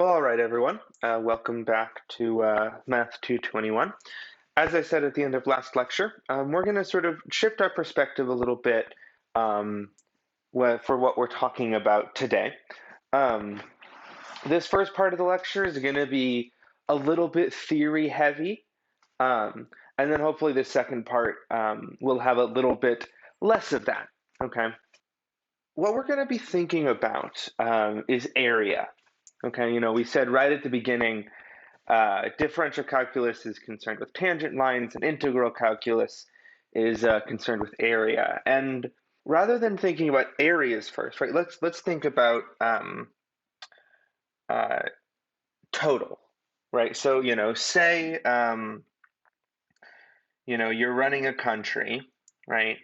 All right, everyone. Welcome back to Math 221. As I said at the end of last lecture, we're going to sort of shift our perspective a little bit um, for what we're talking about today. Um, this first part of the lecture is going to be a little bit theory heavy, and then hopefully the second part will have a little bit less of that. Okay. What we're going to be thinking about is area. Okay, we said right at the beginning, differential calculus is concerned with tangent lines, and integral calculus is concerned with area. And rather than thinking about areas first, right? Let's think about uh, total, right? So say you're running a country, right?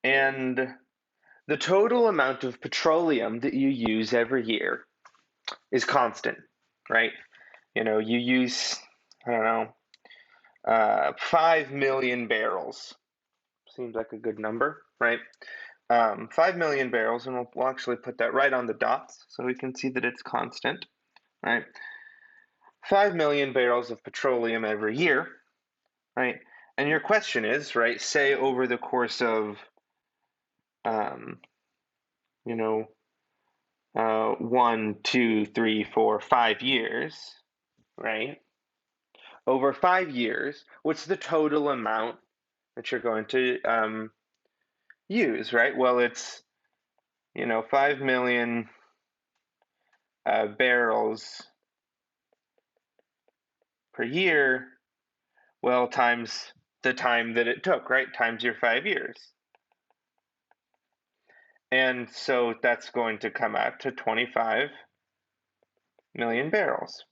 And the total amount of petroleum that you use every year is constant, right? You use, I don't know, 5 million barrels. Seems like a good number, right? 5 million barrels, and we'll actually put that right on the dots so we can see that it's constant, right? 5 million barrels of petroleum every year, right? And your question is, right, say over the course of, um, you know, 1, 2, 3, 4, 5 years, right? Over 5 years, what's the total amount that you're going to use, right? Well, it's 5 million barrels per year. Well, times the time that it took, right? Times your 5 years. And so that's going to come out to 25 million barrels,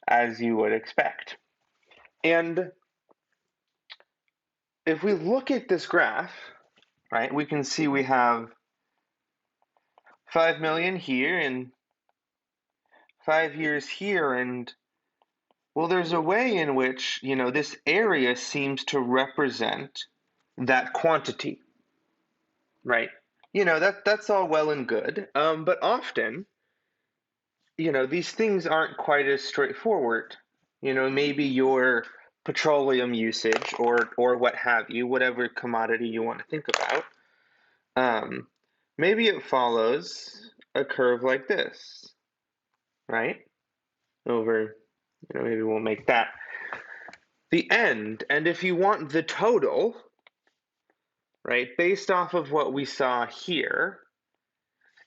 as you would expect. And if we look at this graph, right, we can see we have 5 million here and 5 years here, and well, there's a way in which, this area seems to represent that quantity, right? That's all well and good, but often, these things aren't quite as straightforward. Maybe your petroleum usage or what have you, whatever commodity you want to think about, maybe it follows a curve like this, right? Over, maybe we'll make that the end. And if you want the total, right, based off of what we saw here,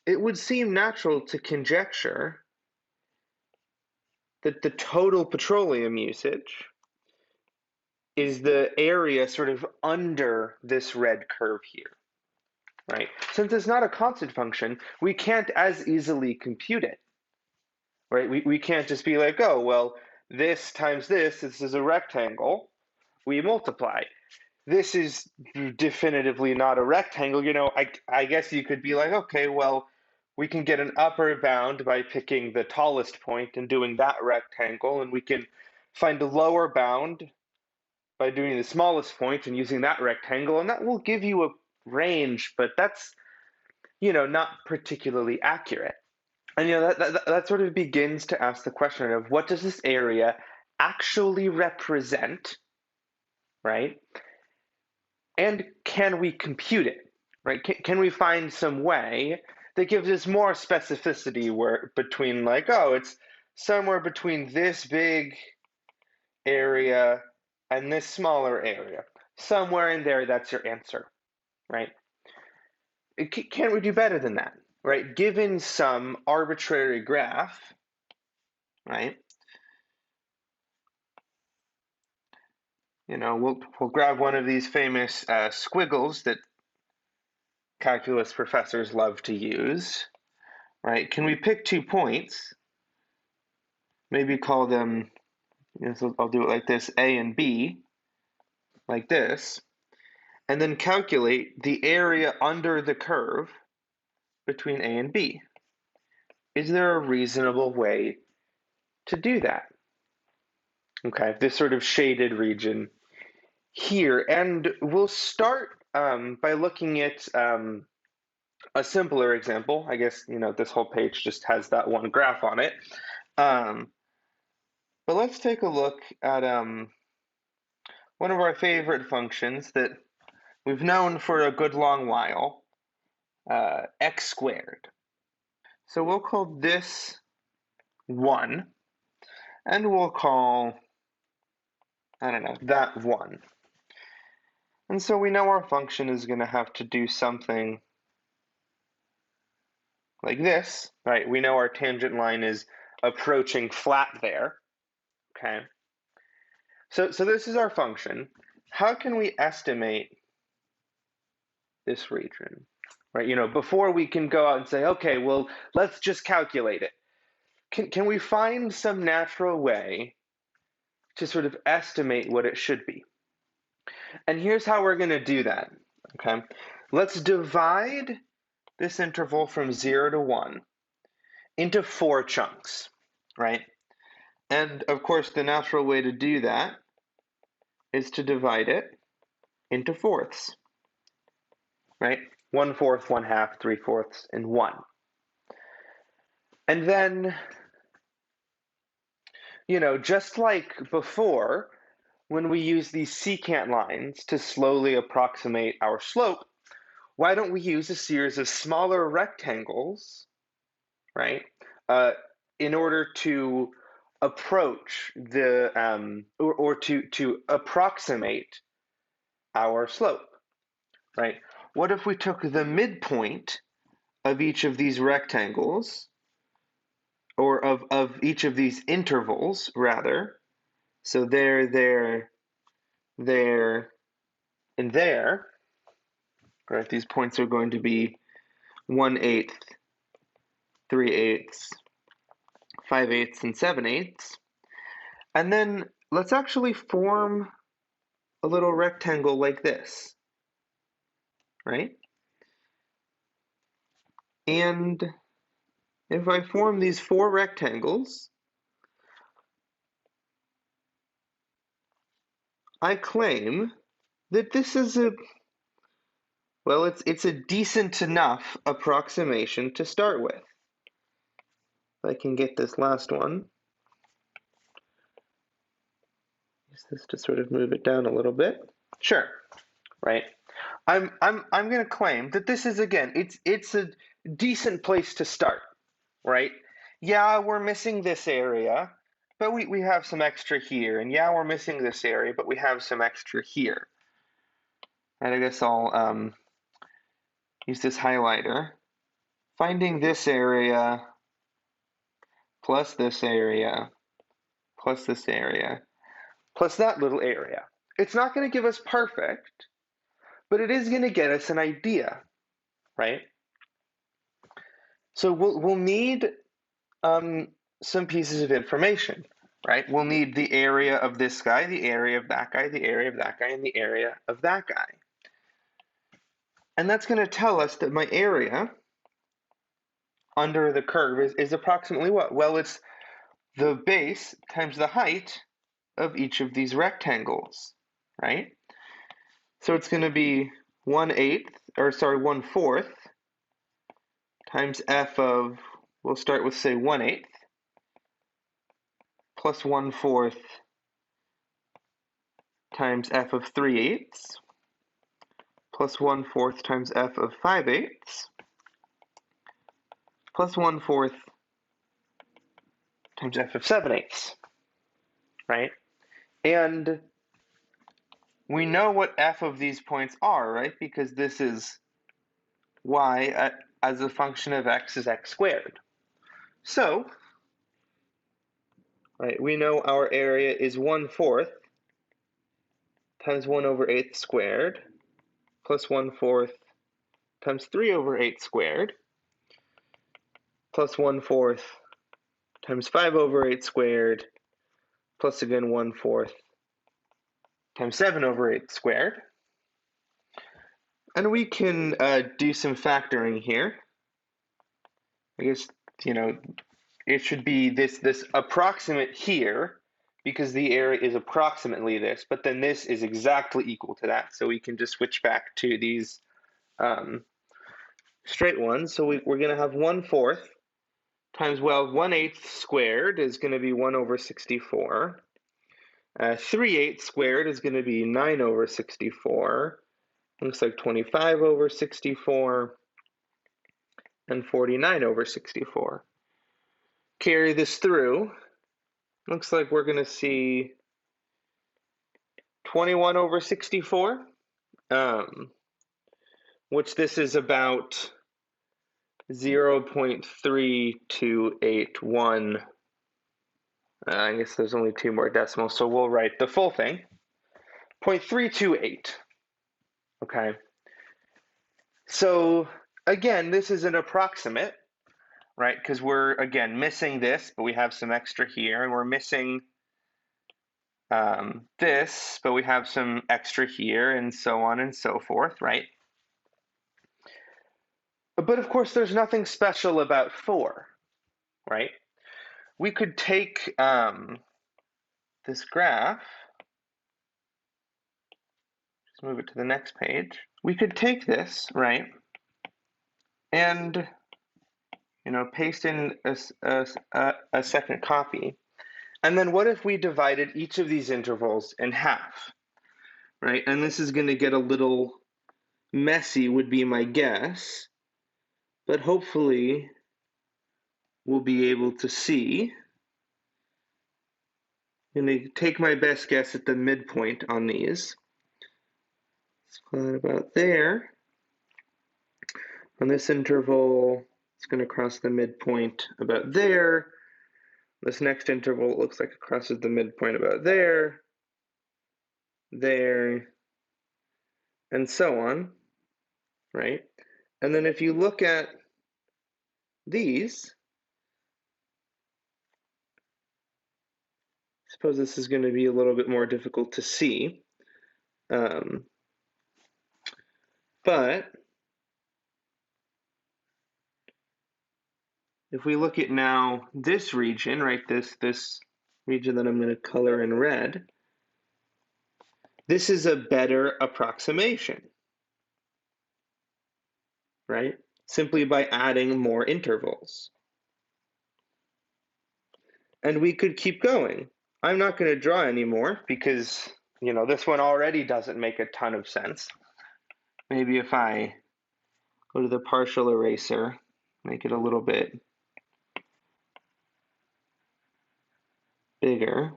it would seem natural to conjecture that the total petroleum usage is the area sort of under this red curve here, right? Since it's not a constant function, we can't as easily compute it, right? We can't just be like, oh, well, this times this is a rectangle, we multiply. This is definitively not a rectangle. I guess you could be like, okay, well, we can get an upper bound by picking the tallest point and doing that rectangle, and we can find a lower bound by doing the smallest point and using that rectangle, and that will give you a range, but that's, not particularly accurate. And, that sort of begins to ask the question of what does this area actually represent, right? And can we compute it, right? Can we find some way that gives us more specificity between like, oh, it's somewhere between this big area and this smaller area. Somewhere in there, that's your answer, right? Can't we do better than that, right? Given some arbitrary graph, right? We'll grab one of these famous squiggles that calculus professors love to use, right? Can we pick 2 points? Maybe call them, so I'll do it like this, A and B, like this, and then calculate the area under the curve between A and B. Is there a reasonable way to do that? Okay, this sort of shaded region here. And we'll start by looking at a simpler example. I guess, this whole page just has that one graph on it. But let's take a look at one of our favorite functions that we've known for a good long while, x squared. So we'll call this 1, and we'll call, I don't know, that 1. And so we know our function is going to have to do something like this, right? We know our tangent line is approaching flat there, okay? So this is our function. How can we estimate this region, right? Before we can go out and say, okay, well, let's just calculate it. Can we find some natural way to sort of estimate what it should be? And here's how we're going to do that, okay? Let's divide this interval from 0 to 1 into 4 chunks, right? And of course, the natural way to do that is to divide it into fourths, right? 1/4, 1/2, 3/4, and 1. And then, just like before, when we use these secant lines to slowly approximate our slope, why don't we use a series of smaller rectangles, right, in order to approach the or to approximate our slope, right? What if we took the midpoint of each of these rectangles, or of each of these intervals, rather, so there, and there, right? These points are going to be 1/8, 3/8, 5/8, and 7/8. And then let's actually form a little rectangle like this, right? And if I form these 4 rectangles, I claim that this is it's a decent enough approximation to start with. If I can get this last one, use this to sort of move it down a little bit. Sure, right? I'm going to claim that this is, again, it's a decent place to start, right? Yeah, we're missing this area, but we have some extra here, and yeah, we're missing this area, but we have some extra here. And I guess I'll use this highlighter. Finding this area plus this area plus this area plus that little area. It's not going to give us perfect, but it is going to get us an idea, right? So we'll need some pieces of information, right? We'll need the area of this guy, the area of that guy, the area of that guy, and the area of that guy. And that's going to tell us that my area under the curve is approximately what? Well, it's the base times the height of each of these rectangles, right? So it's going to be 1/4 times f of, we'll start with, say, 1/8 plus 1/4 times f of 3/8 plus 1/4 times f of 5/8 plus 1/4 times f of 7/8, right? And we know what f of these points are, right? Because this is y as a function of x is x squared. So, right, we know our area is 1/4 times 1/8 squared plus 1/4 times 3/8 squared plus 1/4 times 5/8 squared plus, again, 1/4 times 7/8 squared. And we can do some factoring here. I guess, it should be this approximate here, because the area is approximately this, but then this is exactly equal to that. So we can just switch back to these straight ones. So we're going to have 1/4 times, well, 1/8 squared is going to be 1 over 64. 3/8 squared is going to be 9 over 64. Looks like 25 over 64 and 49 over 64. Carry this through. Looks like we're going to see 21 over 64, which this is about 0.3281. I guess there's only 2 more decimals, so we'll write the full thing. 0.328. Okay. So again, this is an approximate, right? Because we're, again, missing this, but we have some extra here, and we're missing this, but we have some extra here, and so on and so forth, right? But of course, there's nothing special about 4, right? We could take this graph, just move it to the next page. We could take this, right, and paste in a second copy. And then what if we divided each of these intervals in half, right? And this is going to get a little messy, would be my guess, but hopefully we'll be able to see. I'm going to take my best guess at the midpoint on these. Let's put that about there. On this interval, it's going to cross the midpoint about there. This next interval looks like it crosses the midpoint about there, there, and so on, right? And then if you look at these, suppose this is going to be a little bit more difficult to see, but if we look at now this region, right, this region that I'm going to color in red, this is a better approximation, right? Simply by adding more intervals. And we could keep going. I'm not going to draw anymore because, this one already doesn't make a ton of sense. Maybe if I go to the partial eraser, make it a little bit bigger.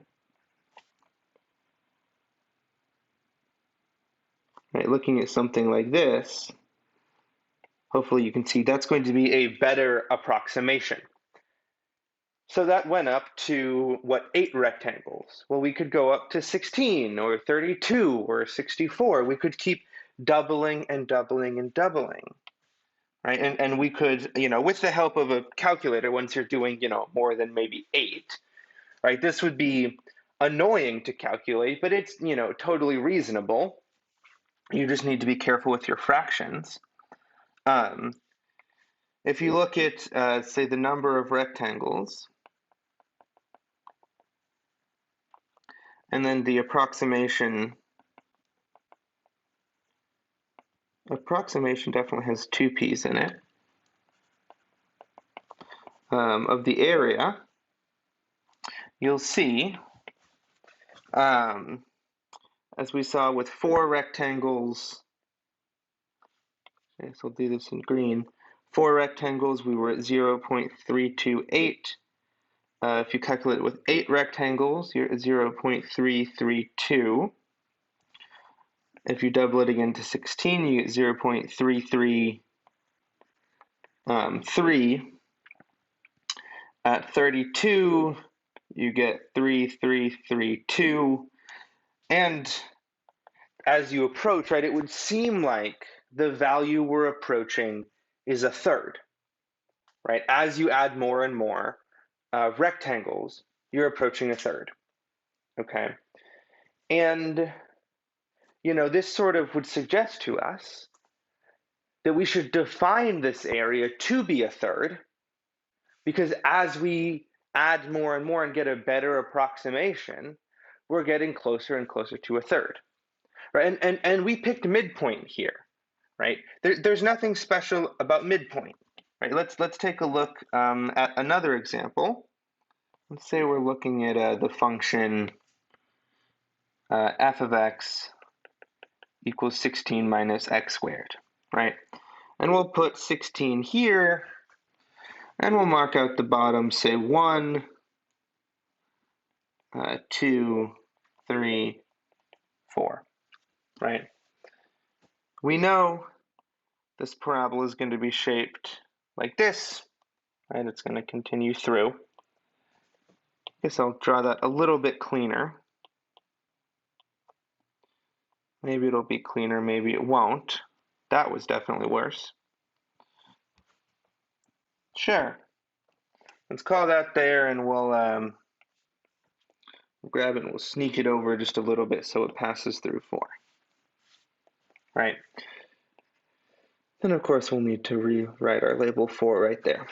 Right, looking at something like this, hopefully you can see that's going to be a better approximation. So that went up to, 8 rectangles? Well, we could go up to 16 or 32 or 64. We could keep doubling and doubling and doubling, right? And we could, with the help of a calculator, once you're doing, more than maybe 8, right? This would be annoying to calculate, but it's, totally reasonable. You just need to be careful with your fractions. If you look at, say, the number of rectangles, and then the approximation definitely has 2 p's in it, of the area, you'll see, as we saw with 4 rectangles, okay, so I'll do this in green, 4 rectangles, we were at 0.328. If you calculate it with 8 rectangles, you're at 0.332. If you double it again to 16, you get 0.333. At 32, you get 3332. And as you approach, right, it would seem like the value we're approaching is a third, right? As you add more and more rectangles, you're approaching a third, okay? And, this sort of would suggest to us that we should define this area to be a third, because as we add more and more and get a better approximation, we're getting closer and closer to a third, right? And we picked midpoint here, right? There's nothing special about midpoint. Right, let's take a look at another example. Let's say we're looking at the function f of x equals 16 minus x squared, right? And we'll put 16 here, and we'll mark out the bottom, say 1, 2, 3, 4, right? We know this parabola is going to be shaped like this, right? It's going to continue through. I guess I'll draw that a little bit cleaner. Maybe it'll be cleaner, maybe it won't. That was definitely worse. Sure. Let's call that there, and we'll grab it and we'll sneak it over just a little bit so it passes through 4. Right. Then of course we'll need to rewrite our label 4 right there.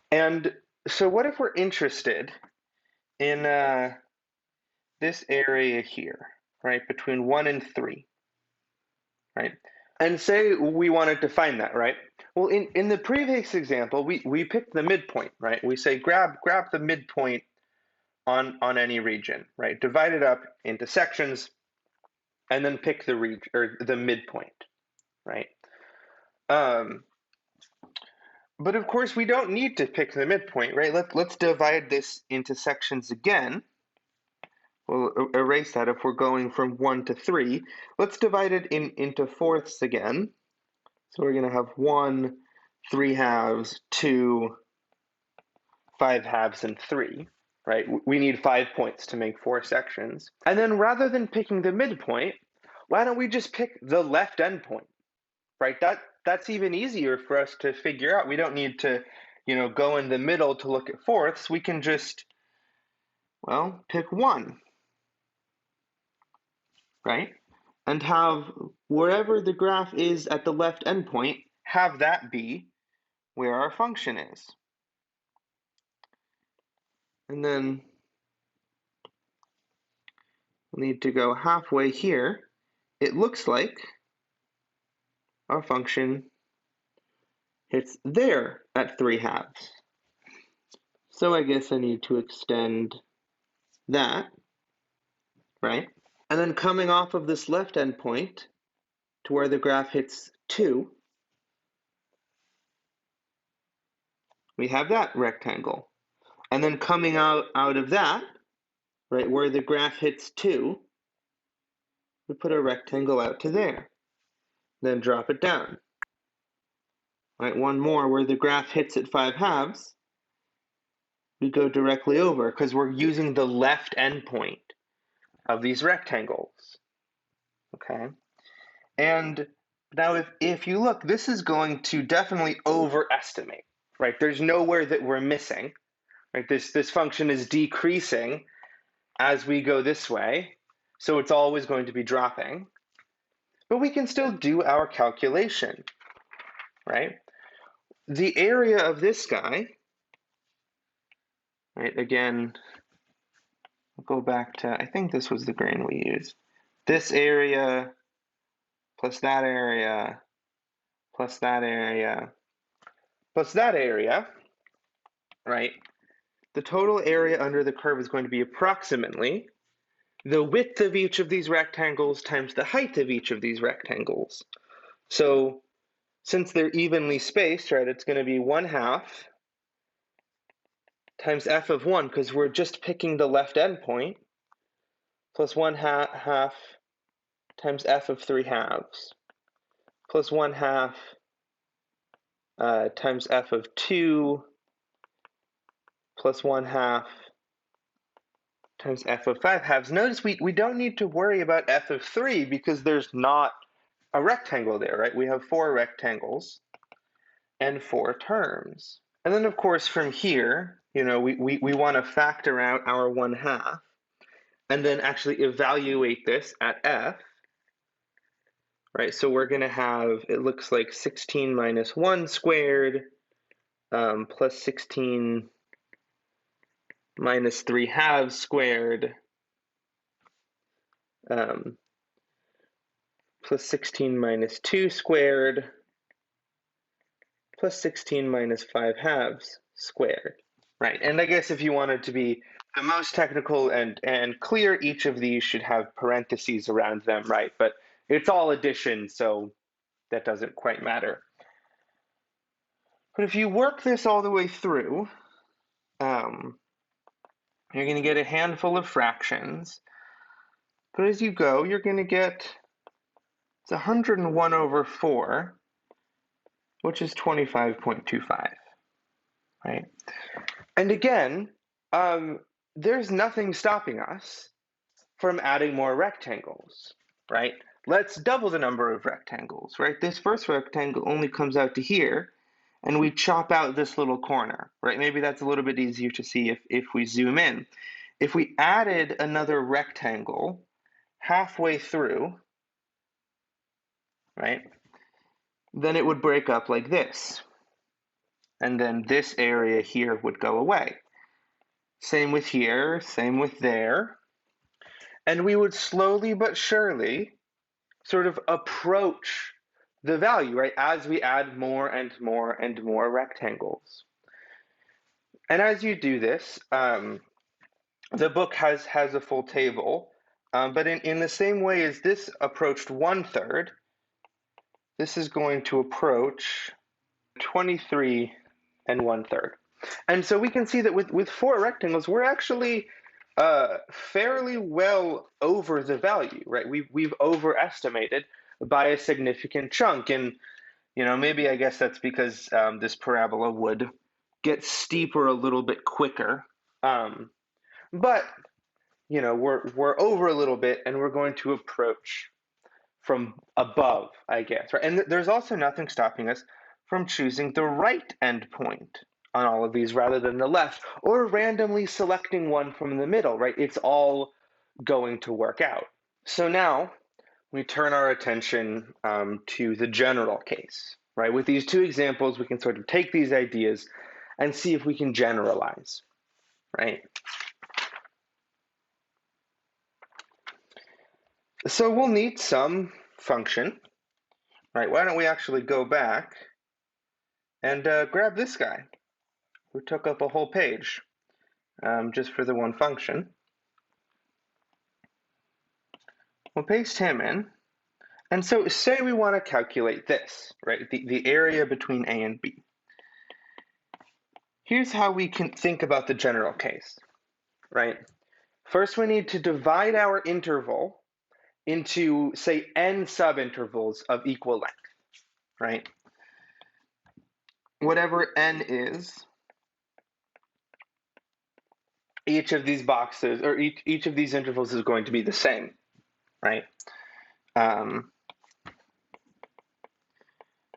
And so what if we're interested in this area here, right, between 1 and 3, right? And say we wanted to find that, right? Well, in the previous example, we picked the midpoint, right? We say grab the midpoint on any region, right? Divide it up into sections, and then pick the region or the midpoint, right? But of course, we don't need to pick the midpoint, right? Let's divide this into sections again. We'll erase that if we're going from 1 to 3. Let's divide it into fourths again. So we're going to have 1, 3 halves, 2, 5 halves, and 3, right? We need 5 points to make 4 sections. And then rather than picking the midpoint, why don't we just pick the left endpoint, right? That's even easier for us to figure out. We don't need to, go in the middle to look at fourths. We can just, well, pick 1, right? And have wherever the graph is at the left endpoint, have that be where our function is. And then we'll need to go halfway here. It looks like our function hits there at 3 halves. So I guess I need to extend that, right? And then coming off of this left endpoint to where the graph hits 2, we have that rectangle. And then coming out of that, right, where the graph hits 2, we put a rectangle out to there. Then drop it down. Right, one more where the graph hits at 5 halves, we go directly over because we're using the left endpoint of these rectangles. Okay? And now if you look, this is going to definitely overestimate, right? There's nowhere that we're missing, right? This function is decreasing as we go this way, so it's always going to be dropping. But we can still do our calculation, right? The area of this guy, right, again, we'll go back to, I think this was the grain we used. This area plus that area plus that area plus that area, right? The total area under the curve is going to be approximately the width of each of these rectangles times the height of each of these rectangles. So since they're evenly spaced, right, it's going to be 1/2 times f of 1, because we're just picking the left endpoint, plus 1/2 times f of 3 halves, plus 1/2 times f of 2, plus 1/2 times f of 5 halves. Notice we don't need to worry about f of 3 because there's not a rectangle there, right? We have 4 rectangles and 4 terms. And then, of course, from here, we want to factor out our 1/2 and then actually evaluate this at f, right? So we're going to have, it looks like 16 minus 1 squared plus 16 minus 3 halves squared plus 16 minus 2 squared plus 16 minus 5 halves squared, right? And I guess if you wanted to be the most technical and clear, each of these should have parentheses around them, right? But it's all addition, so that doesn't quite matter. But if you work this all the way through, you're going to get a handful of fractions. But as you go, you're going to get, it's 101 over 4, which is 25.25, right? And again, there's nothing stopping us from adding more rectangles, right? Let's double the number of rectangles, right? This first rectangle only comes out to here, and we chop out this little corner, right? Maybe that's a little bit easier to see if we zoom in. If we added another rectangle halfway through, right, then it would break up like this. And then this area here would go away. Same with here, same with there. And we would slowly but surely sort of approach the value, right, as we add more and more and more rectangles. And as you do this, the book has a full table, but in the same way as this approached 1/3, this is going to approach 23 1/3. And so we can see that with 4 rectangles, we're actually fairly well over the value, right? We've overestimated by a significant chunk, and maybe I guess that's because this parabola would get steeper a little bit quicker, but we're over a little bit, and we're going to approach from above, I guess, right? And there's also nothing stopping us from choosing the right endpoint on all of these rather than the left, or randomly selecting one from the middle, right? It's all going to work out. So now we turn our attention to the general case, right? With these 2 examples, we can sort of take these ideas and see if we can generalize, right? So we'll need some function, right? Why don't we actually go back and grab this guy who took up a whole page just for the one function. We'll paste him in. And so say we want to calculate this, right? The area between A and B. Here's how we can think about the general case, right? First, we need to divide our interval into, say, n subintervals of equal length, right? Whatever n is, each of these boxes, or each of these intervals is going to be the same, right?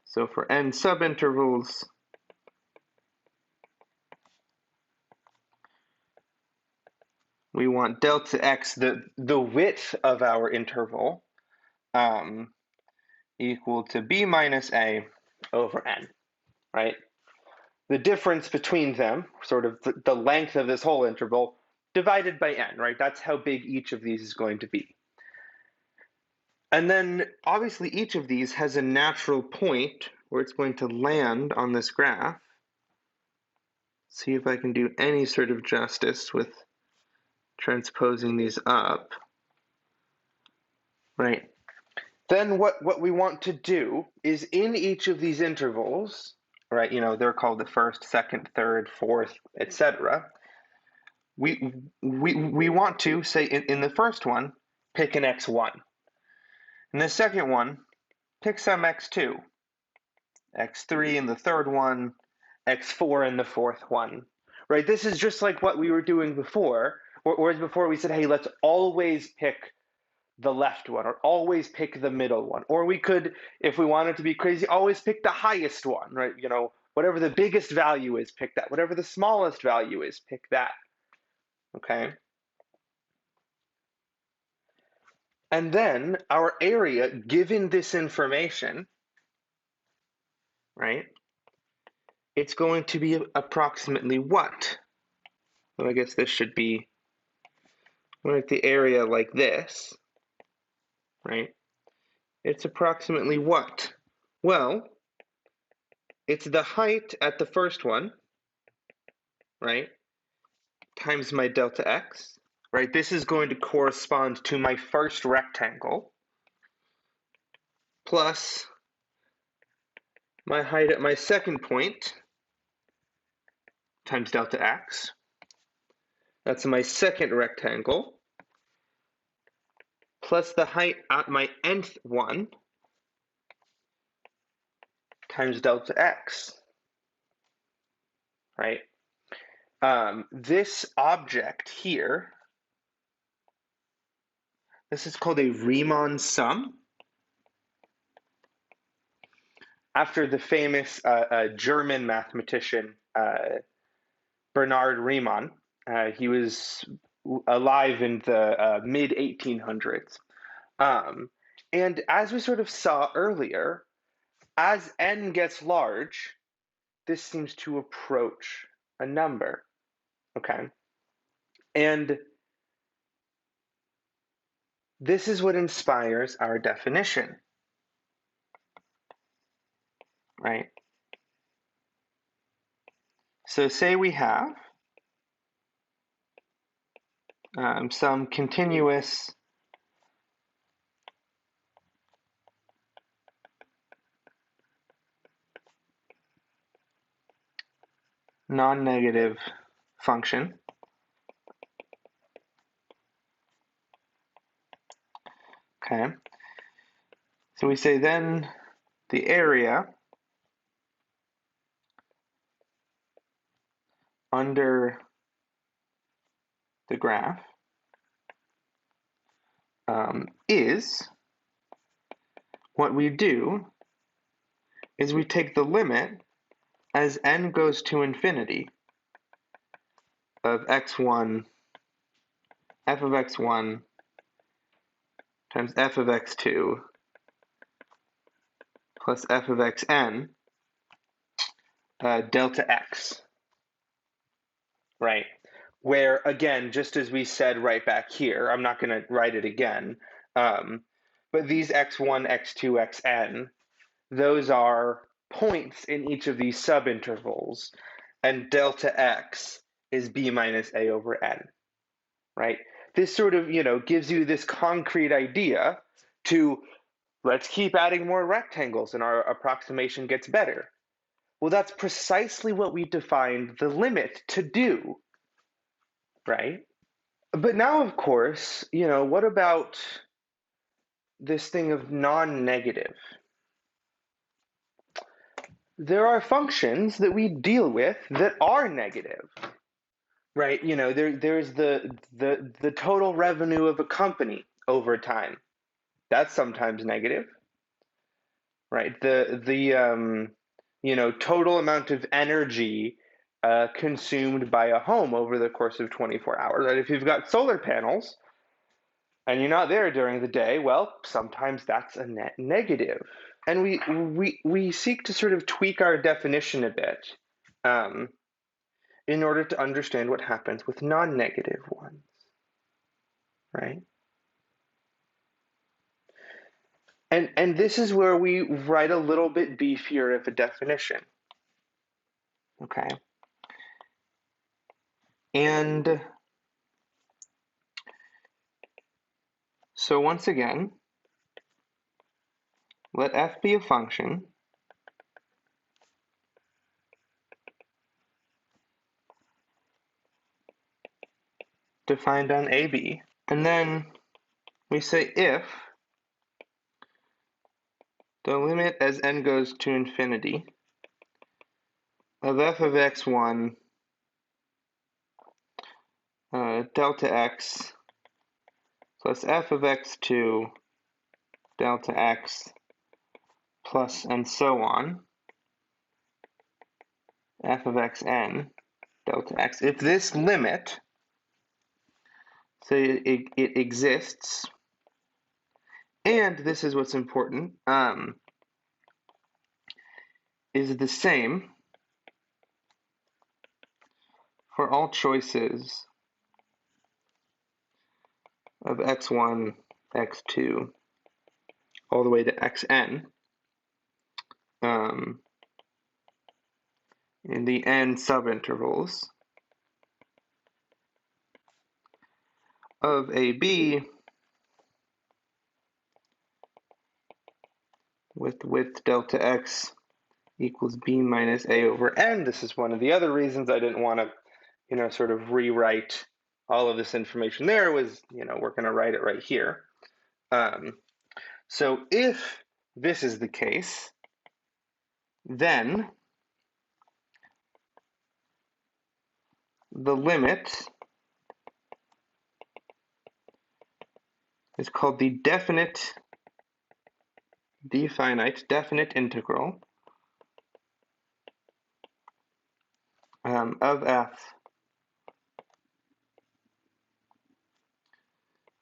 So for n subintervals, we want delta x, the width of our interval, equal to b minus a over n, right? The difference between them, sort of the length of this whole interval, divided by n, right? That's how big each of these is going to be. And then, obviously, each of these has a natural point where it's going to land on this graph. See if I can do any sort of justice with transposing these up, right? Then what we want to do is in each of these intervals, right, they're called the first, second, third, fourth, etc. We want to, say, in the first one, pick an x1. In the second one, pick some x2, x3 in the third one, x4 in the fourth one, right? This is just like what we were doing before, whereas before we said, hey, let's always pick the left one, or always pick the middle one. Or we could, if we wanted to be crazy, always pick the highest one, right? Whatever the biggest value is, pick that. Whatever the smallest value is, pick that, okay? And then our area, given this information, right, it's going to be approximately what? Well, I guess this should be like the area like this, right? It's approximately what? Well, it's the height at the first one, right, times my delta x, right? This is going to correspond to my first rectangle, plus my height at my second point times delta x. That's my second rectangle, plus the height at my nth one times delta x, right? This object here, this is called a Riemann sum, after the famous German mathematician Bernard Riemann. He was alive in the mid 1800s. And as we sort of saw earlier, as n gets large, this seems to approach a number, okay? And this is what inspires our definition, right? So say we have some continuous non-negative function. Okay. So we say then the area under the graph is, what we do is we take the limit as n goes to infinity of x1, f of x1 times f of x2 plus f of xn delta x, right? Where, again, just as we said right back here, I'm not going to write it again, but these x1, x2, xn, those are points in each of these subintervals, and delta x is b minus a over n, right? This sort of, gives you this concrete idea to, let's keep adding more rectangles and our approximation gets better. Well, that's precisely what we defined the limit to do, right? But now, of course, what about this thing of non-negative? There are functions that we deal with that are negative, right? There's the total revenue of a company over time. That's sometimes negative, right? The total amount of energy consumed by a home over the course of 24 hours. Right? If you've got solar panels and you're not there during the day, well, sometimes that's a net negative. And we seek to sort of tweak our definition a bit in order to understand what happens with non-negative ones, right? And this is where we write a little bit beefier of a definition, okay? And so once again, let f be a function defined on AB, and then we say if the limit as n goes to infinity of f of x1 delta x plus f of x2 delta x plus and so on f of xn delta x. If this limit, say it exists, and this is what's important, is the same for all choices of x1, x2, all the way to xn, in the n subintervals of AB with width delta x equals b minus a over n. This is one of the other reasons I didn't want to, sort of rewrite all of this information there. Was, we're going to write it right here. So if this is the case, then the limit is called the definite integral of f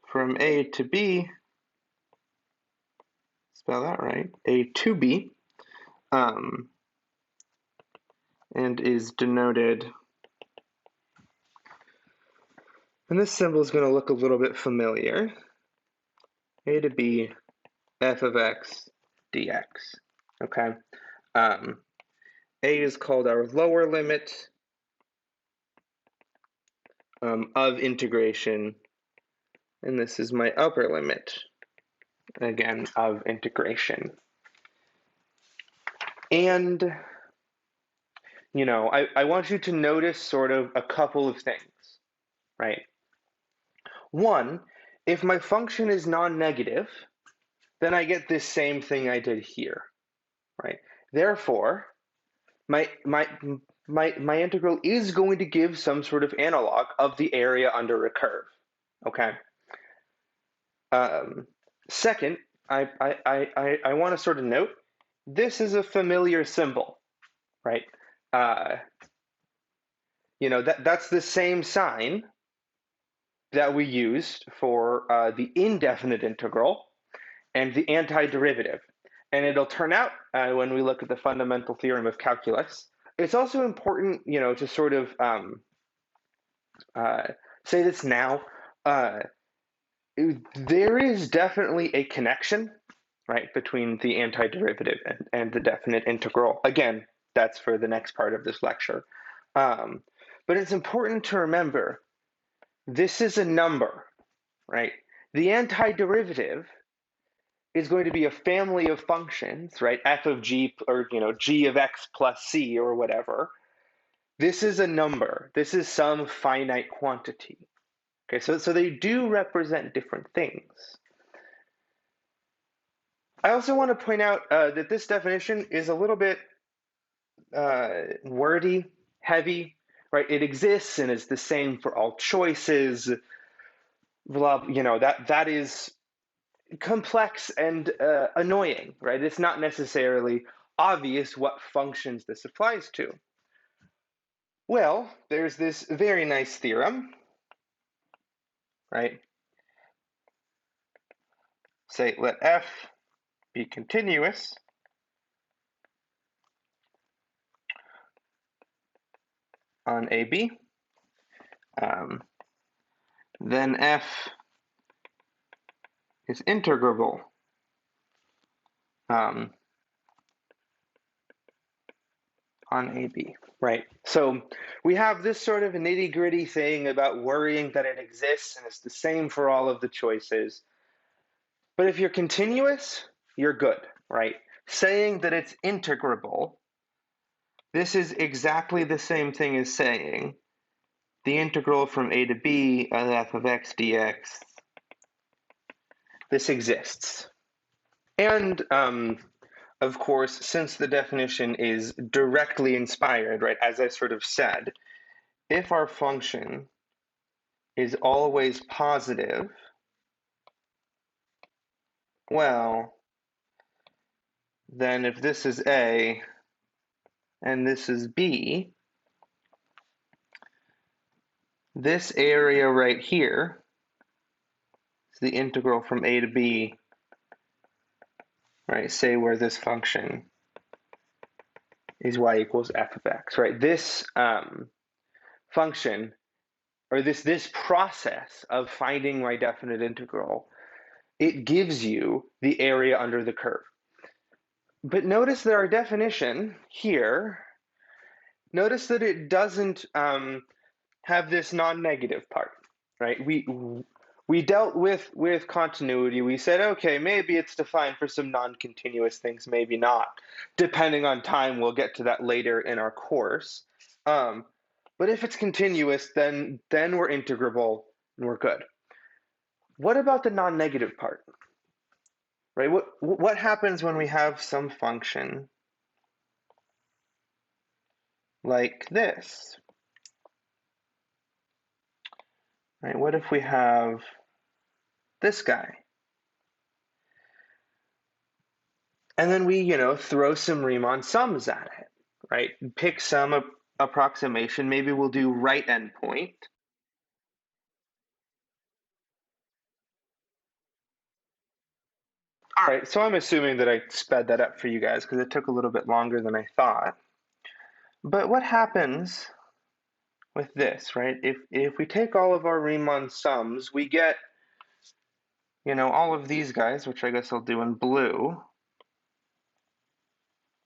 from a to b, spell that right, a to b, and is denoted, and this symbol is going to look a little bit familiar, a to b f of x dx, okay? A is called our lower limit of integration, and this is my upper limit, again, of integration. And, I want you to notice sort of a couple of things, right? One, if my function is non-negative, then I get this same thing I did here, right? Therefore, my integral is going to give some sort of analog of the area under a curve, okay? Second, I want to sort of note, this is a familiar symbol, right? That's the same sign that we used for the indefinite integral and the antiderivative. And it'll turn out, when we look at the fundamental theorem of calculus, it's also important, to sort of say this now. There is definitely a connection, right, between the antiderivative and the definite integral. Again, that's for the next part of this lecture. But it's important to remember, this is a number, right? The antiderivative is going to be a family of functions, right? F of g, or g of x plus c, or whatever. This is a number. This is some finite quantity. Okay, so they do represent different things. I also want to point out that this definition is a little bit wordy, heavy, right? It exists and is the same for all choices. Blah, that is complex and annoying, right? It's not necessarily obvious what functions this applies to. Well, there's this very nice theorem, right? Say, let f be continuous on AB, then f is integrable on AB, right? So we have this sort of nitty-gritty thing about worrying that it exists and it's the same for all of the choices. But if you're continuous, you're good, right? Saying that it's integrable, this is exactly the same thing as saying the integral from a to b of f of x dx, this exists. And of course, since the definition is directly inspired, right, as I sort of said, if our function is always positive, well, then if this is a and this is b, this area right here is the integral from a to b, right, say where this function is y equals f of x, right? This function, or this process of finding my definite integral, it gives you the area under the curve. But notice that our definition here notice that it doesn't have this non-negative part, right? We dealt with continuity. We said, okay, maybe it's defined for some non-continuous things, maybe not. Depending on time, we'll get to that later in our course. But if it's continuous, then we're integrable and we're good. What about the non-negative part? Right? What happens when we have some function like this? Right? What if we have this guy? And then we, throw some Riemann sums at it, right? Pick some approximation. Maybe we'll do right endpoint. All right, so I'm assuming that I sped that up for you guys because it took a little bit longer than I thought. But what happens with this, right? If we take all of our Riemann sums, we get, all of these guys, which I guess I'll do in blue,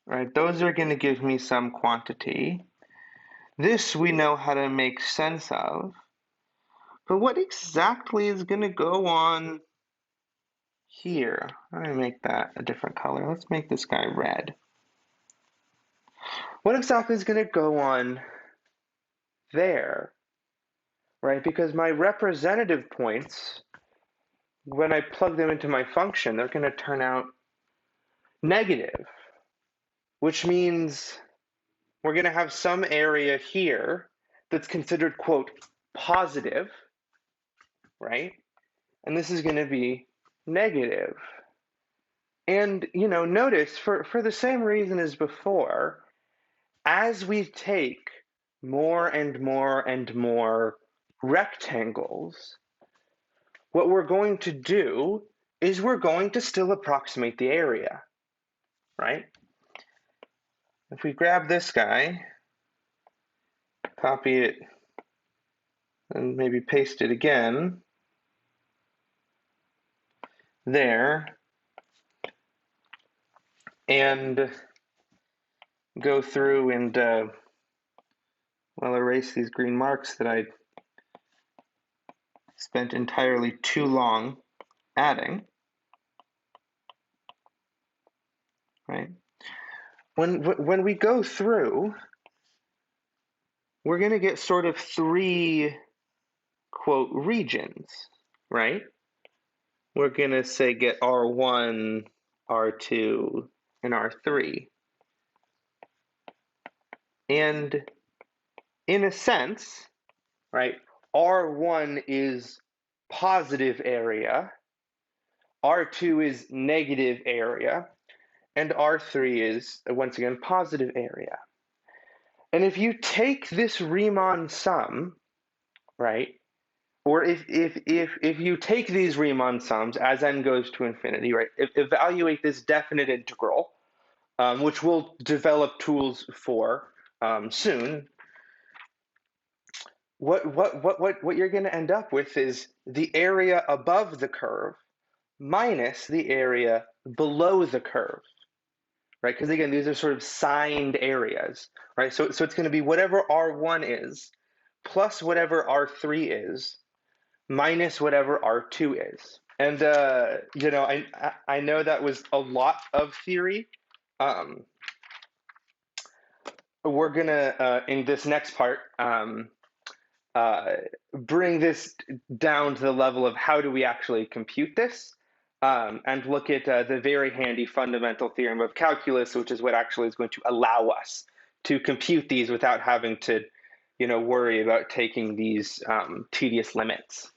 right? Those are going to give me some quantity. This we know how to make sense of. But what exactly is going to go on here? I'm going to make that a different color. Let's make this guy red. What exactly is going to go on there, right? Because my representative points, when I plug them into my function, they're going to turn out negative, which means we're going to have some area here that's considered, quote, positive, right? And this is going to be negative. And, notice for the same reason as before, as we take more and more and more rectangles, what we're going to do is we're going to still approximate the area, right? If we grab this guy, copy it, and maybe paste it again, there, and go through and, erase these green marks that I spent entirely too long adding, right? When we go through, we're going to get sort of three, quote, regions, right? We're going to say get R1, R2, and R3. And in a sense, right, R1 is positive area, R2 is negative area, and R3 is, once again, positive area. And if you take this Riemann sum, right, or if you take these Riemann sums as n goes to infinity, right, evaluate this definite integral, which we'll develop tools for soon, what you're going to end up with is the area above the curve minus the area below the curve, right? Because again, these are sort of signed areas, right? So it's going to be whatever R1 is plus whatever R3 is minus whatever R2 is. And I know that was a lot of theory. We're gonna in this next part bring this down to the level of how do we actually compute this, and look at the very handy fundamental theorem of calculus, which is what actually is going to allow us to compute these without having to, worry about taking these tedious limits.